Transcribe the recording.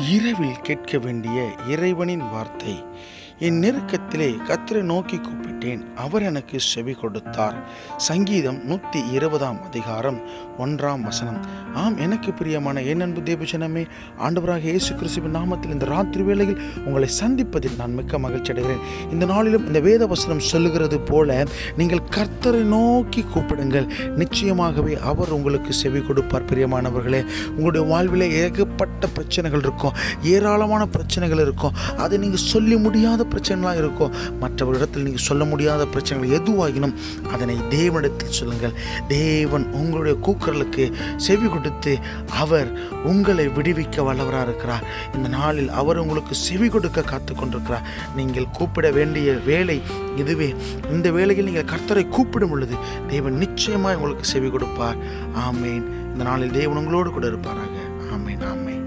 இரவில் கேட்க வேண்டிய இறைவனின் வார்த்தை. என் நெருக்கத்திலே கர்த்தரை நோக்கி கூப்பிட்டேன், அவர் எனக்கு செவி கொடுத்தார். சங்கீதம் 120 1 ஆம், எனக்கு பிரியமான என் அன்பு தேவஜனமே, ஆண்டவராக இயேசு கிறிஸ்துவின் நாமத்தில் இந்த ராத்திரி வேளையில் உங்களை சந்திப்பதில் நான் மிக்க மகிழ்ச்சி அடைகிறேன். இந்த நாளிலும் இந்த வேத வசனம் சொல்லுகிறது போல, நீங்கள் கர்த்தரை நோக்கி கூப்பிடுங்கள், நிச்சயமாகவே அவர் உங்களுக்கு செவி கொடுப்பார். பிரியமானவர்களே, உங்களுடைய வாழ்விலே ஏகப்பட்ட பிரச்சனைகள் இருக்கும், ஏராளமான பிரச்சனைகள் இருக்கும். அதை நீங்கள் சொல்லி முடியாத பிரச்சனைலாம் இருக்கும். மற்றவரிடத்தில் நீங்கள் சொல்ல முடியாத பிரச்சனைகள் எதுவாகினும் அதனை தேவனிடத்தில் சொல்லுங்கள். தேவன் உங்களுடைய கூக்குரலுக்கு செவி கொடுத்து அவர் உங்களை விடுவிக்க வல்லவராக இருக்கிறார். இந்த நாளில் அவர் உங்களுக்கு செவி கொடுக்க காத்து கொண்டிருக்கிறார். நீங்கள் கூப்பிட வேண்டிய வேலை இதுவே. இந்த வேளையில் நீங்கள் கர்த்தரை கூப்பிடும் பொழுது தேவன் நிச்சயமாக உங்களுக்கு செவி கொடுப்பார். ஆமேன். இந்த நாளில் தேவன் உங்களோடு கூட இருப்பாராக. ஆமேன், ஆமேன்.